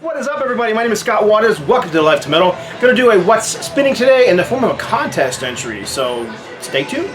What is up, everybody? My name is Scott Waters. Welcome to Life to Metal. Going to do a what's spinning today in the form of a contest entry, so stay tuned.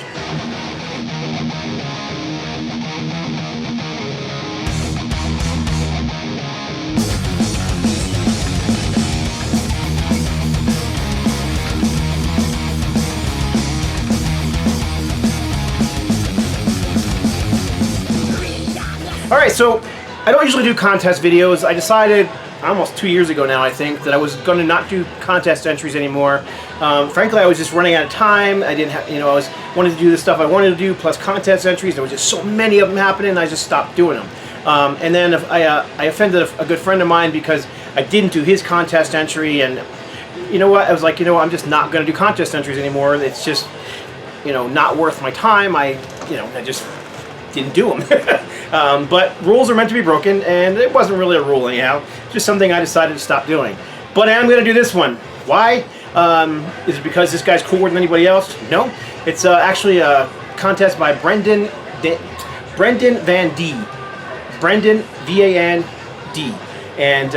Alright, so I don't usually do contest videos. I decided almost 2 years ago now, I think, that I was going to not do contest entries anymore. Frankly, I was just running out of time. I didn't have, wanted to do the stuff I wanted to do, plus contest entries. There was just so many of them happening, and I just stopped doing them. And then I offended a good friend of mine because I didn't do his contest entry, and you know what? I was like, I'm just not going to do contest entries anymore. It's just, not worth my time. I just didn't do them. But rules are meant to be broken, and it wasn't really a rule anyhow. Just something I decided to stop doing. But I am going to do this one. Why? Is it because this guy's cooler than anybody else? No. It's actually a contest by Brenden Van D. Brenden V-A-N-D. And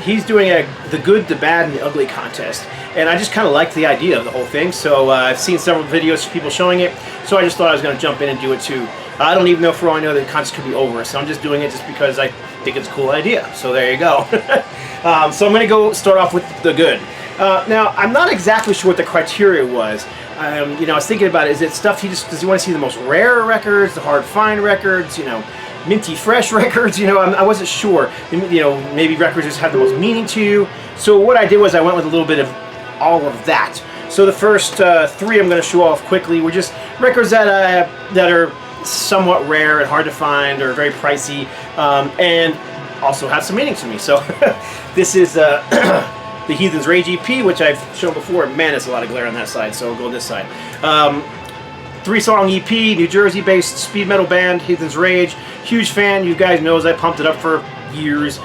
he's doing the good, the bad, and the ugly contest. And I just kind of liked the idea of the whole thing. So I've seen several videos of people showing it. So I just thought I was going to jump in and do it too. I don't even know, for all I know, the contest could be over. So I'm just doing it just because I think it's a cool idea. So there you go. So I'm going to start off with the good. Now, I'm not exactly sure what the criteria was. I was thinking about it. Is it stuff does he want to see the most rare records, the hard find records, minty fresh records? I wasn't sure. Maybe records just have the most meaning to you. So what I did was I went with a little bit of all of that. So the first three I'm going to show off quickly were just records that are somewhat rare and hard to find, or very pricey, and also have some meaning to me. So this is the Heathen's Rage EP, which I've shown before. Man, there's a lot of glare on that side, so I'll go this side. 3-song EP, New Jersey-based speed metal band, Heathen's Rage. Huge fan. You guys know, I pumped it up for years.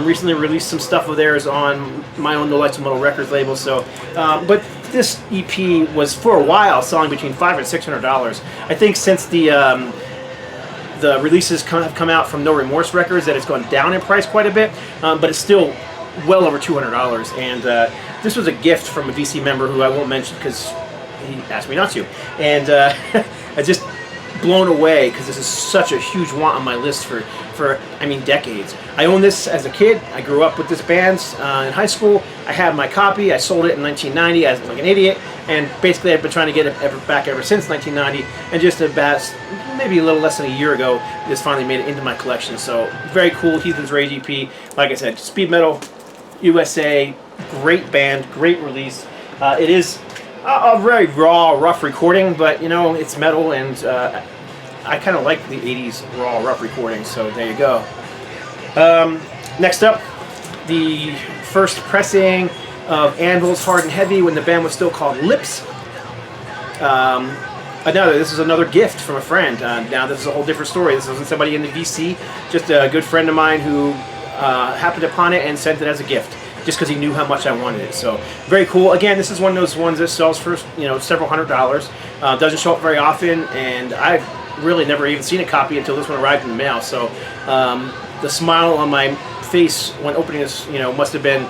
Recently released some stuff of theirs on my own No Lights and Metal Records label. So, but this EP was for a while selling between $500 and $600. I think since the releases have come out from No Remorse Records, that it's gone down in price quite a bit, but it's still well over $200. And this was a gift from a VC member who I won't mention because he asked me not to. And I just blown away because this is such a huge want on my list for decades. I owned this as a kid. I grew up with this band in high school. I had my copy. I sold it in 1990 as like an idiot, and basically I've been trying to get it back ever since 1990. And just about maybe a little less than a year ago, this finally made it into my collection. So very cool, Heathen's Rage EP. Like I said, speed metal, USA, great band, great release. It is a very raw, rough recording, but it's metal, and I kind of like the 80s raw, rough recording, so there you go. Next up, the first pressing of Anvil's Hard and Heavy when the band was still called Lips. This is another gift from a friend. Now this is a whole different story. This wasn't somebody in the VC, just a good friend of mine who happened upon it and sent it as a gift, just because he knew how much I wanted it. So very cool. Again, this is one of those ones that sells for several $100s. Doesn't show up very often, and I've really never even seen a copy until this one arrived in the mail. So the smile on my face when opening this, must have been,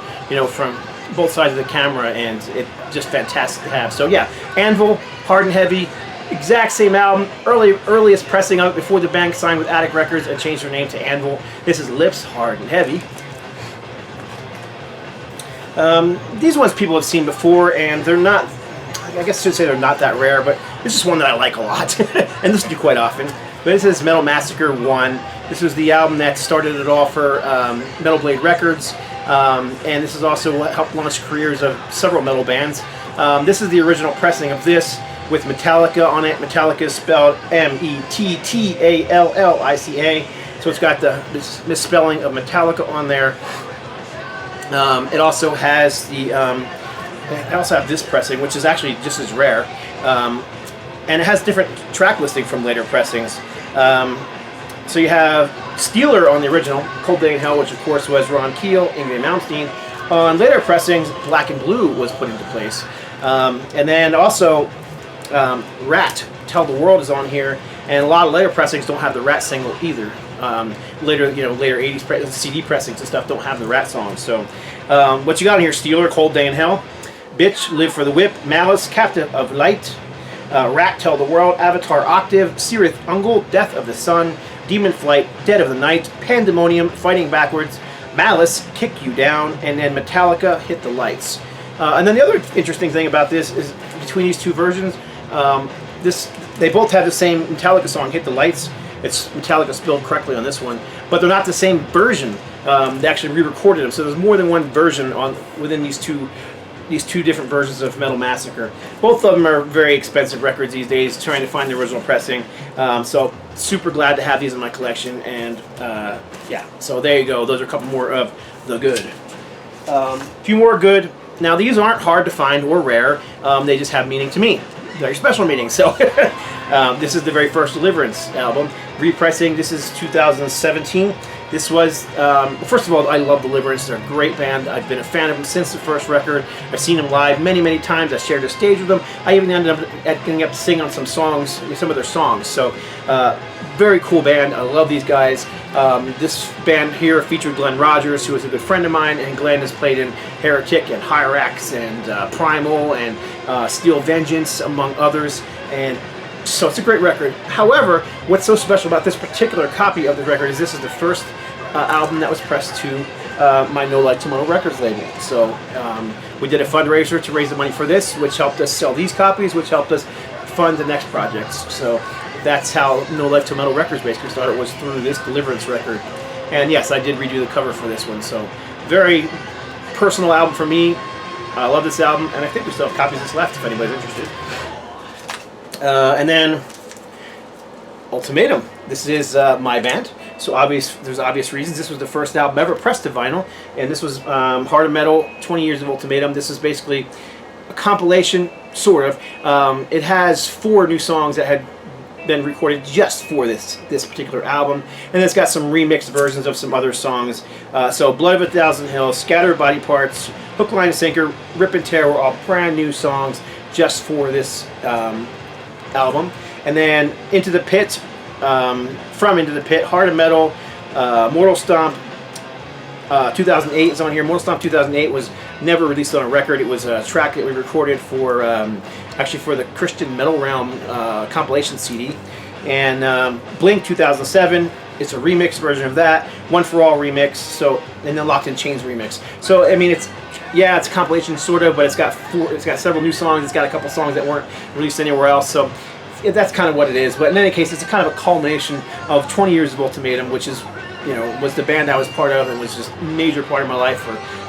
from both sides of the camera, and it's just fantastic to have. So yeah, Anvil, Hard and Heavy, exact same album, earliest pressing of it before the band signed with Attic Records and changed their name to Anvil. This is Lips, Hard and Heavy. These ones people have seen before, and they're not, I guess I should say they're not that rare, but this is one that I like a lot and listen to quite often. But this is Metal Massacre 1. This was the album that started it all for Metal Blade Records, and this is also what helped launch careers of several metal bands. This is the original pressing of this with Metallica on it. Metallica is spelled M-E-T-T-A-L-L-I-C-A, so it's got the misspelling of Metallica on there. It also has I also have this pressing, which is actually just as rare, and it has different track listing from later pressings. So you have Steeler on the original, Cold Day in Hell, which of course was Ron Keel, Ingrid Malmsteen. On later pressings, Black and Blue was put into place. And then also Rat, Tell the World is on here, and a lot of later pressings don't have the Rat single either. Later, later 80s CD pressings and stuff don't have the Rat songs. So, what you got in here? Steeler, Cold Day in Hell, Bitch, Live for the Whip, Malice, Captive of Light, Rat, Tell the World, Avatar, Octave, Cirith Ungol, Death of the Sun, Demon Flight, Dead of the Night, Pandemonium, Fighting Backwards, Malice, Kick You Down, and then Metallica, Hit the Lights. And then the other interesting thing about this is between these two versions, they both have the same Metallica song, Hit the Lights. It's Metallica spelled correctly on this one, but they're not the same version. They actually re-recorded them, so there's more than one version within these two different versions of Metal Massacre. Both of them are very expensive records these days, trying to find the original pressing. So super glad to have these in my collection, and yeah, so there you go. Those are a couple more of the good. A few more good. Now these aren't hard to find or rare, they just have meaning to me. Very special meaning. So this is the very first Deliverance album. Repressing, this is 2017. This was, first of all, I love Deliverance. They're a great band. I've been a fan of them since the first record. I've seen them live many, many times. I shared a stage with them. I even ended up getting up to sing on some of their songs. So, very cool band. I love these guys. This band here featured Glenn Rogers, who is a good friend of mine, and Glenn has played in Heretic and Hyrax and Primal and Steel Vengeance, among others. And so it's a great record. However, what's so special about this particular copy of the record is this is the first album that was pressed to my No Like Tomorrow Records label. So we did a fundraiser to raise the money for this, which helped us sell these copies, which helped us fund the next projects. So that's how No Life Till Metal Records basically started, was through this Deliverance record. And yes, I did redo the cover for this one. So very personal album for me. I love this album, and I think we still have copies of this left if anybody's interested. And then Ultimatum. This is my band. So there's obvious reasons. This was the first album ever pressed to vinyl, and this was Heart of Metal, 20 Years of Ultimatum. This is basically a compilation, sort of. It has 4 new songs that had been recorded just for this particular album, and it's got some remixed versions of some other songs. So Blood of a Thousand Hills, Scattered Body Parts, Hook, Line, and Sinker, Rip and Tear were all brand new songs just for this album. And then Into the Pit, from Into the Pit, Heart of Metal, Mortal Stomp 2008 is on here. Mortal Stomp 2008 was never released on a record. It was a track that we recorded for actually for the Christian Metal Realm compilation CD. And Blink 2007, it's a remix version of that. One for All remix. So, and then Locked in Chains remix. So I mean, it's a compilation sort of, but it's got several new songs. It's got a couple songs that weren't released anywhere else. So that's kind of what it is. But in any case, it's a kind of a culmination of 20 years of Ultimatum, which is, was the band I was part of and was just a major part of my life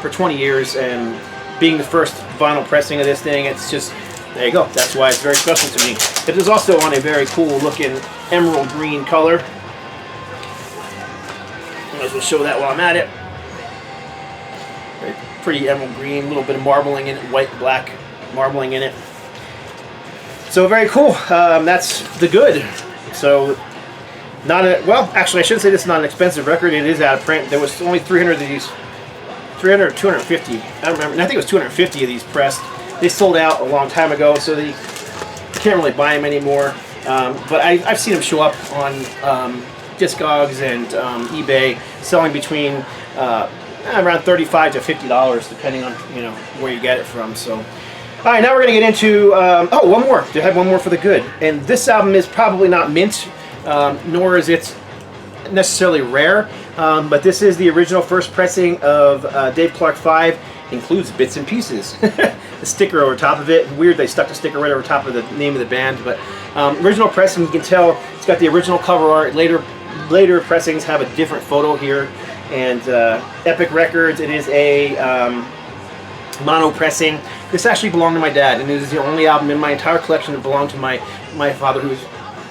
for 20 years. And being the first vinyl pressing of this thing, it's just, there you go. That's why it's very special to me. It is also on a very cool looking emerald green color. Might as well show that while I'm at it. Very pretty emerald green, a little bit of marbling in it, white, black marbling in it. So very cool. That's the good. So actually I shouldn't say this is not an expensive record. It is out of print. There was only 300 of these, 300 or 250. I don't remember. I think it was 250 of these pressed. They sold out a long time ago, so you can't really buy them anymore. But I've seen them show up on Discogs and eBay, selling between around $35 to $50, depending on where you get it from. So. All right, now we're going to get into, one more. I have one more for the good. And this album is probably not mint, nor is it necessarily rare, but this is the original first pressing of Dave Clark 5, includes Bits and Pieces. The sticker over top of it. Weird they stuck the sticker right over top of the name of the band, but original pressing, you can tell it's got the original cover art. Later pressings have a different photo here. And Epic Records, it is a mono pressing. This actually belonged to my dad, and it is the only album in my entire collection that belonged to my father, who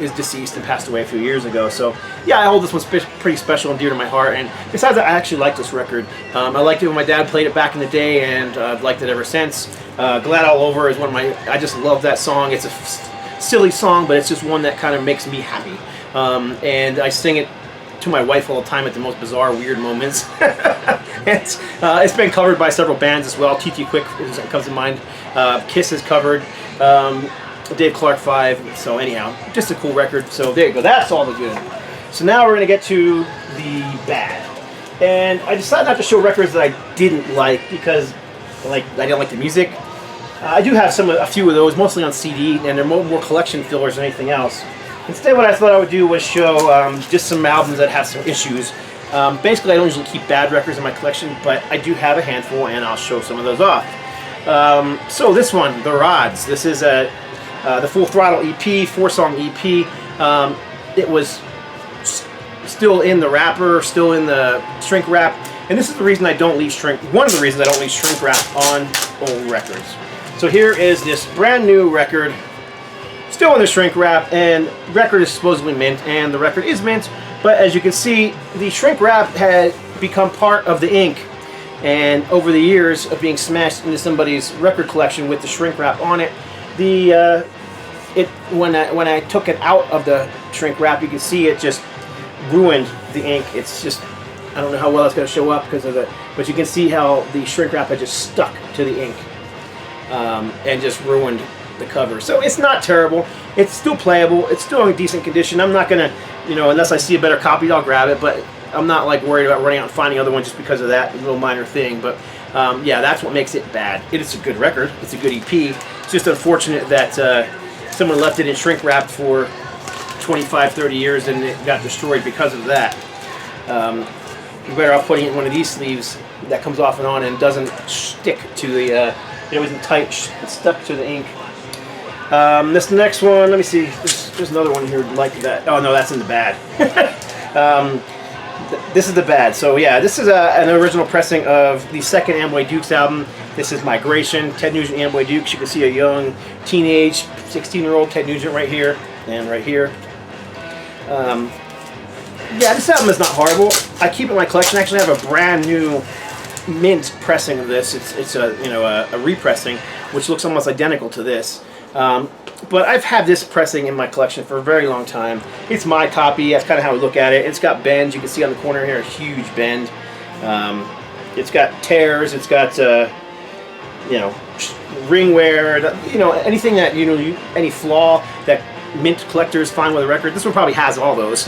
is deceased and passed away a few years ago. So yeah, I hold this one pretty special and dear to my heart. And besides, I actually like this record. I liked it when my dad played it back in the day, and I've liked it ever since. Glad All Over is one of my, I just love that song. It's a silly song, but it's just one that kind of makes me happy. And I sing it to my wife all the time at the most bizarre, weird moments. It's been covered by several bands as well. TT Quick comes to mind. Kiss is covered. Dave Clark 5. So anyhow, just a cool record. So there you go. That's all the good. So now we're going to get to the bad. And I decided not to show records that I didn't like because I didn't like the music. I do have a few of those, mostly on CD, and they're more collection fillers than anything else. Instead, what I thought I would do was show just some albums that have some issues. Basically, I don't usually keep bad records in my collection, but I do have a handful, and I'll show some of those off. So this one, The Rods. This is the Full Throttle EP, 4-song EP. It was still in the wrapper, still in the shrink wrap, and this is the reason I don't leave shrink. One of the reasons I don't leave shrink wrap on old records. So here is this brand new record, still in the shrink wrap, and record is supposedly mint, and the record is mint. But as you can see, the shrink wrap had become part of the ink, and over the years of being smashed into somebody's record collection with the shrink wrap on it, when I took it out of the shrink wrap, you can see it just ruined the ink. It's just, I don't know how well it's going to show up because of but you can see how the shrink wrap had just stuck to the ink and just ruined the cover. So it's not terrible. It's still playable. It's still in decent condition. I'm not going to, unless I see a better copy, I'll grab it, but I'm not like worried about running out and finding other ones just because of that little minor thing. But yeah, that's what makes it bad. It is a good record. It's a good EP. It's just unfortunate that someone left it in shrink wrap for 25, 30 years and it got destroyed because of that. You're better off putting it in one of these sleeves that comes off and on and doesn't stick to the, it wasn't tight, it's stuck to the ink. This next one, let me see, there's another one here like that. Oh no, that's in the bad. This is the bad. So yeah, this is an original pressing of the second Amboy Dukes album. This is Migration, Ted Nugent, Amboy Dukes. You can see a young, teenage, 16-year-old Ted Nugent right here and right here. Yeah, this album is not horrible. I keep it in my collection. I actually have a brand new mint pressing of this. It's a a repressing, which looks almost identical to this. But I've had this pressing in my collection for a very long time. It's my copy. That's kind of how I look at it. It's got bends. You can see on the corner here a huge bend. It's got tears. It's got ring wear. Anything that any flaw that mint collectors find with a record. This one probably has all those.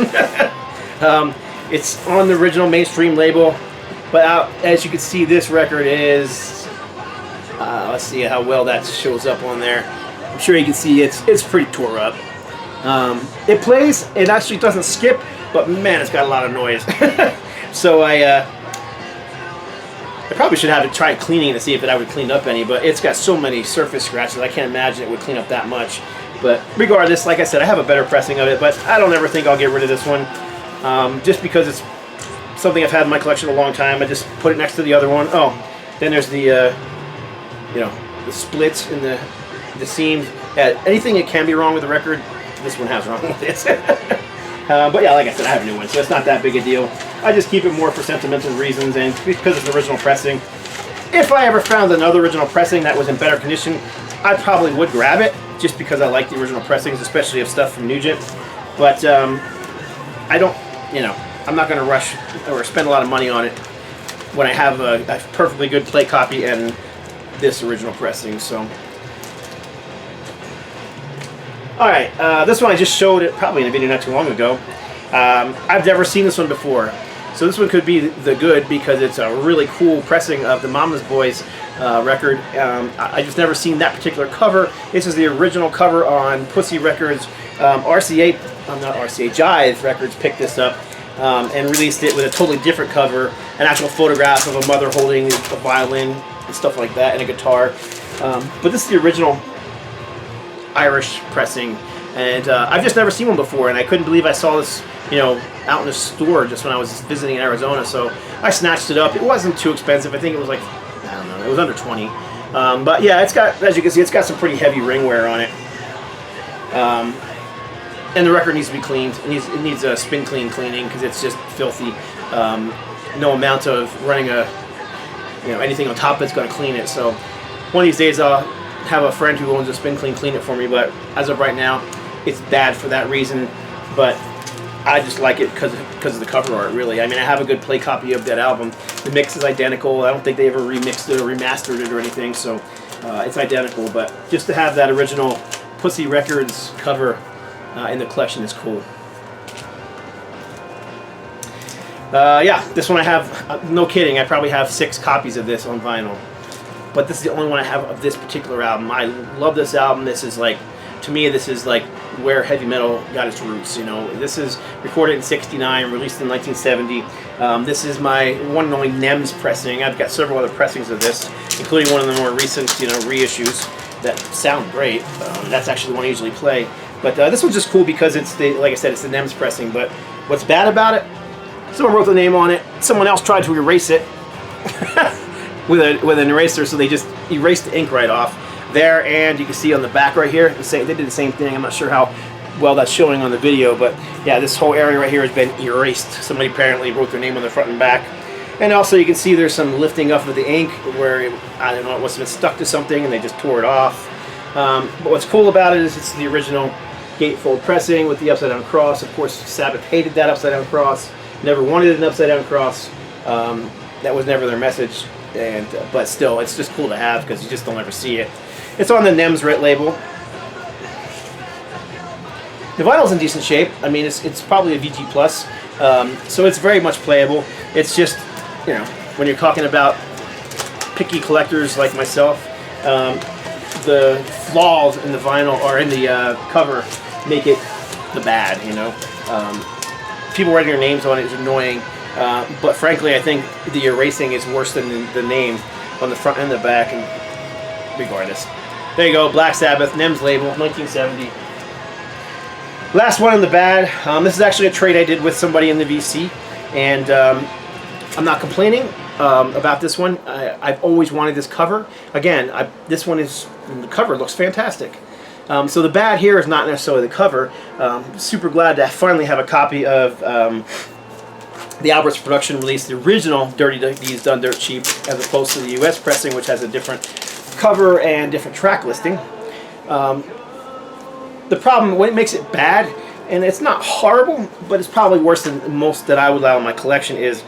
It's on the original mainstream label, but as you can see, this record is. Let's see how well that shows up on there. I'm sure you can see it's pretty tore up. It plays. It actually doesn't skip, but man, it's got a lot of noise. So I probably should have to try cleaning to see if I would clean up any, but it's got so many surface scratches. I can't imagine it would clean up that much. But regardless, like I said, I have a better pressing of it, but I don't ever think I'll get rid of this one. Just because it's something I've had in my collection a long time. I just put it next to the other one. Oh, then there's the the splits in the seams. Yeah, anything that can be wrong with the record, this one has wrong with it. But yeah, like I said, I have a new one, so it's not that big a deal. I just keep it more for sentimental reasons and because it's the original pressing. If I ever found another original pressing that was in better condition, I probably would grab it, just because I like the original pressings, especially of stuff from Nugent. But I don't, I'm not going to rush or spend a lot of money on it when I have a perfectly good play copy and this original pressing. So, all right, this one I just showed it probably in a video not too long ago. I've never seen this one before, so this one could be the good because it's a really cool pressing of the Mama's Boys record. I just never seen that particular cover. This is the original cover on Pussy Records. Jive Records picked this up and released it with a totally different cover, an actual photograph of a mother holding a violin and stuff like that, and a guitar. But this is the original Irish pressing, and I've just never seen one before, and I couldn't believe I saw this, out in a store just when I was visiting in Arizona, so I snatched it up. It wasn't too expensive. I think it was like, I don't know, it was under 20. But yeah, it's got, as you can see, it's got some pretty heavy ring wear on it. And the record needs to be cleaned. It needs a spin cleaning because it's just filthy. No amount of running anything on top of it's going to clean it. So one of these days I'll have a friend who owns a spin clean it for me. But as of right now, it's bad for that reason. But I just like it because of the cover art, really. I mean, I have a good play copy of that album. The mix is identical. I don't think they ever remixed it or remastered it or anything. So it's identical. But just to have that original Pussy Records cover in the collection is cool. Yeah, this one I have, no kidding, I probably have 6 copies of this on vinyl. But this is the only one I have of this particular album. I love this album. This is like, to me, this is like where heavy metal got its roots. You know, this is recorded in '69, released in 1970. This is my one and only NEMS pressing. I've got several other pressings of this, including one of the more recent, you know, reissues that sound great. That's actually the one I usually play. But this one's just cool because it's the, like I said, it's the NEMS pressing. But what's bad about it? Someone wrote the name on it. Someone else tried to erase it with an eraser, so they just erased the ink right off there. And you can see on the back right here, they did the same thing. I'm not sure how well that's showing on the video, but yeah, this whole area right here has been erased. Somebody apparently wrote their name on the front and back. And also you can see there's some lifting up of the ink where I don't know, it must have been stuck to something and they just tore it off. But what's cool about it is it's the original gatefold pressing with the upside down cross. Of course, Sabbath hated that upside down cross. Never wanted an upside down cross. That was never their message. And but still, it's just cool to have because you just don't ever see it. It's on the NEMS Rit label. The vinyl's in decent shape. I mean, it's probably a VG plus, so it's very much playable. It's just, you know, when you're talking about picky collectors like myself, the flaws in the vinyl or in the cover make it the bad. You know, people writing their names on it is annoying. But frankly, I think the erasing is worse than the name on the front and the back. And regardless, there you go, Black Sabbath, NEMS label, 1970. Last one in the bad. This is actually a trade I did with somebody in the VC, and I'm not complaining about this one. I've always wanted this cover. Again, this one is, the cover looks fantastic. So the bad here is not necessarily the cover. Super glad to finally have a copy of the Albert's production release, the original Dirty Deeds Done Dirt Cheap, as opposed to the US pressing, which has a different cover and different track listing. The problem, what makes it bad, and it's not horrible, but it's probably worse than most that I would allow in my collection, is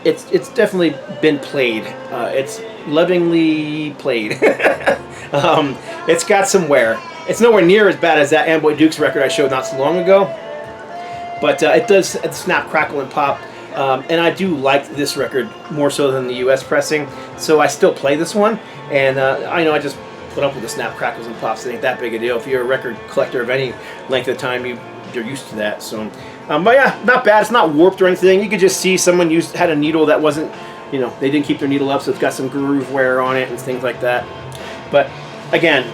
it's definitely been played. It's lovingly played. It's got some wear. It's nowhere near as bad as that Amboy Dukes record I showed not so long ago. But it does snap, crackle, and pop. And I do like this record more so than the US pressing. So I still play this one. And I know I just put up with the snap, crackles, and pops. It ain't that big a deal. If you're a record collector of any length of time, you're used to that. So, but yeah, not bad. It's not warped or anything. You could just see someone had a needle that wasn't, you know, they didn't keep their needle up, so it's got some groove wear on it and things like that. But again,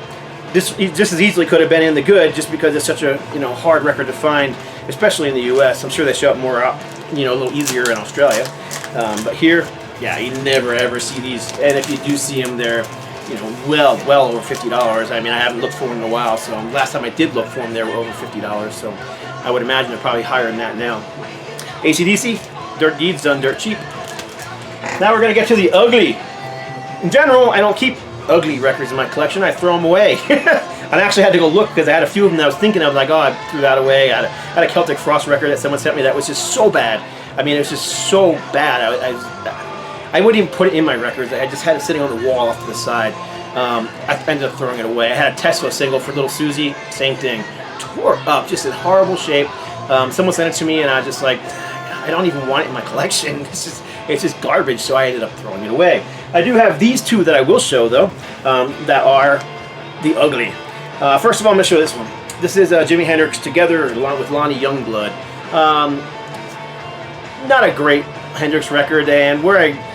this just as easily could have been in the good, just because it's such a, you know, hard record to find, especially in the US. I'm sure they show up more, you know, a little easier in Australia. But here, yeah, you never ever see these, and if you do see them, they're, you know, well over $50. I mean, I haven't looked for them in a while, so last time I did look for them, they were over $50. So I would imagine they're probably higher than that now. AC/DC, Dirt Deeds Done Dirt Cheap. Now we're gonna get to the ugly. In general, I don't keep ugly records in my collection. I throw them away. I actually had to go look because I had a few of them that I was thinking of, like, oh, I threw that away. I had a Celtic Frost record that someone sent me that was just so bad. I mean, it was just so bad. I wouldn't even put it in my records. I just had it sitting on the wall off to the side. I ended up throwing it away. I had a Tesla single for Little Susie, same thing. Tore up, just in horrible shape. Someone sent it to me, and I was just like, I don't even want it in my collection. It's just garbage, so I ended up throwing it away. I do have these two that I will show, though, that are the ugly. First of all, I'm going to show this one. This is Jimi Hendrix Together along with Lonnie Youngblood. Not a great Hendrix record, and where I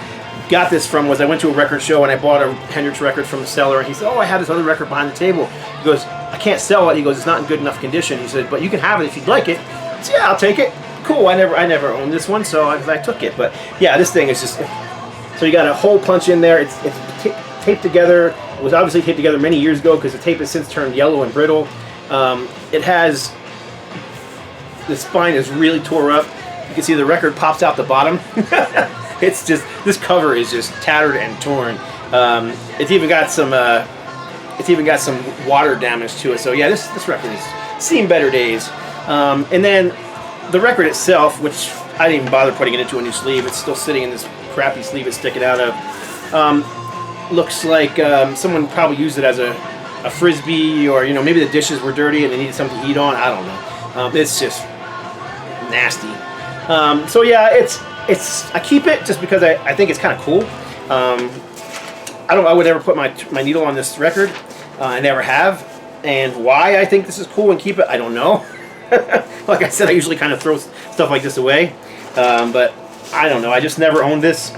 got this from was I went to a record show and I bought a Hendrix record from the seller, and he said, oh, I have this other record behind the table. He goes, I can't sell it. He goes, it's not in good enough condition. He said, but you can have it if you'd like it. I said, yeah, I'll take it. Cool, I never owned this one, so I took it. But yeah, this thing is just, so you got a hole punch in there. It's taped together. It was obviously taped together many years ago because the tape has since turned yellow and brittle. It has, the spine is really tore up. You can see the record pops out the bottom. It's just, this cover is just tattered and torn. It's even got some water damage to it. So yeah, this record has seen better days. And then the record itself, which I didn't even bother putting it into a new sleeve. It's still sitting in this crappy sleeve it's sticking out of. Looks like someone probably used it as a frisbee, or, you know, maybe the dishes were dirty and they needed something to eat on. I don't know. It's just nasty. So yeah, I keep it just because I think it's kind of cool. I would never put my needle on this record. I never have. And why I think this is cool and keep it, I don't know. Like I said, I usually kind of throw stuff like this away. But I don't know. I just never owned this.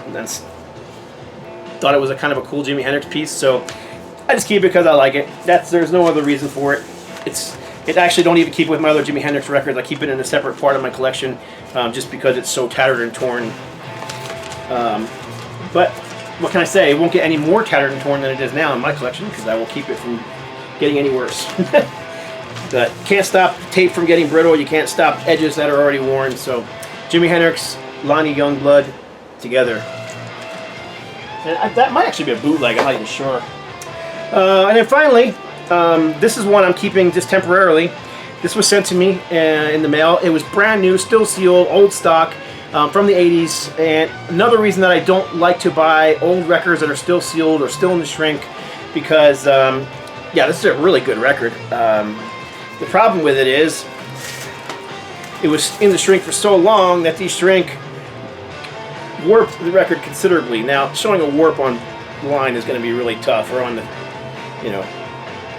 Thought it was a kind of a cool Jimi Hendrix piece, so I just keep it because I like it. There's no other reason for it. It actually don't even keep it with my other Jimi Hendrix records. I keep it in a separate part of my collection, just because it's so tattered and torn. But what can I say? It won't get any more tattered and torn than it is now in my collection, because I will keep it from getting any worse. But can't stop tape from getting brittle. You can't stop edges that are already worn. So Jimi Hendrix, Lonnie Youngblood together. And that might actually be a bootleg, I'm not even sure. And then finally, this is one I'm keeping just temporarily. This was sent to me in the mail. It was brand new, still sealed, old stock, from the 80s. And another reason that I don't like to buy old records that are still sealed or still in the shrink, because, yeah, this is a really good record. The problem with it is, it was in the shrink for so long that these shrink warped the record considerably. Now, showing a warp on line is going to be really tough, or on the,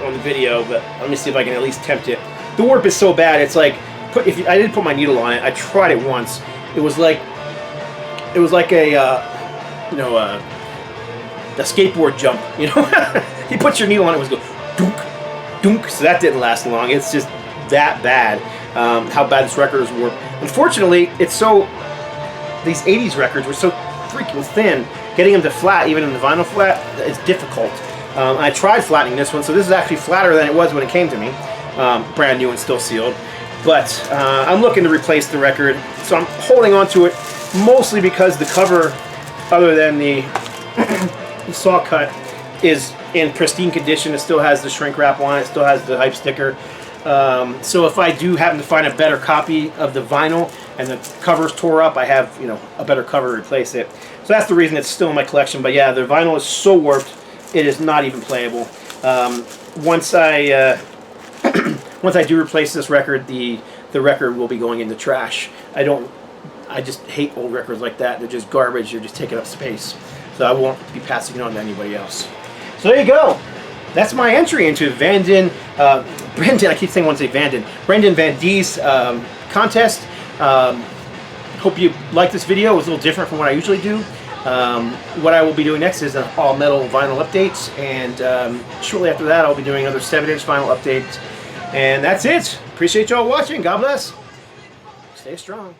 on the video. But let me see if I can at least tempt it. The warp is so bad. It's like, I didn't put my needle on it. I tried it once. It was like a, a skateboard jump. You put your needle on it, it was go dunk, dunk. So that didn't last long. It's just that bad. How bad this record is warped. Unfortunately, it's so. These 80s records were so freaking thin. Getting them to flat, even in the vinyl flat, is difficult. I tried flattening this one, so this is actually flatter than it was when it came to me. Brand new and still sealed. But I'm looking to replace the record, so I'm holding on to it mostly because the cover, other than the, the saw cut, is in pristine condition. It still has the shrink wrap on it, still has the hype sticker. So if I do happen to find a better copy of the vinyl and the cover's tore up, I have, a better cover to replace it. So that's the reason it's still in my collection. But yeah, the vinyl is so warped, it is not even playable. Once I once I do replace this record, the record will be going in the trash. I just hate old records like that. They're just garbage. They're just taking up space. So I won't be passing it on to anybody else. So there you go. That's my entry into Brenden, I keep saying I want to say Brenden Van Die's contest. Hope you like this video. It was a little different from what I usually do. What I will be doing next is an all-metal vinyl update, and shortly after that I'll be doing another 7-inch vinyl update. And that's it. Appreciate y'all watching. God bless. Stay strong.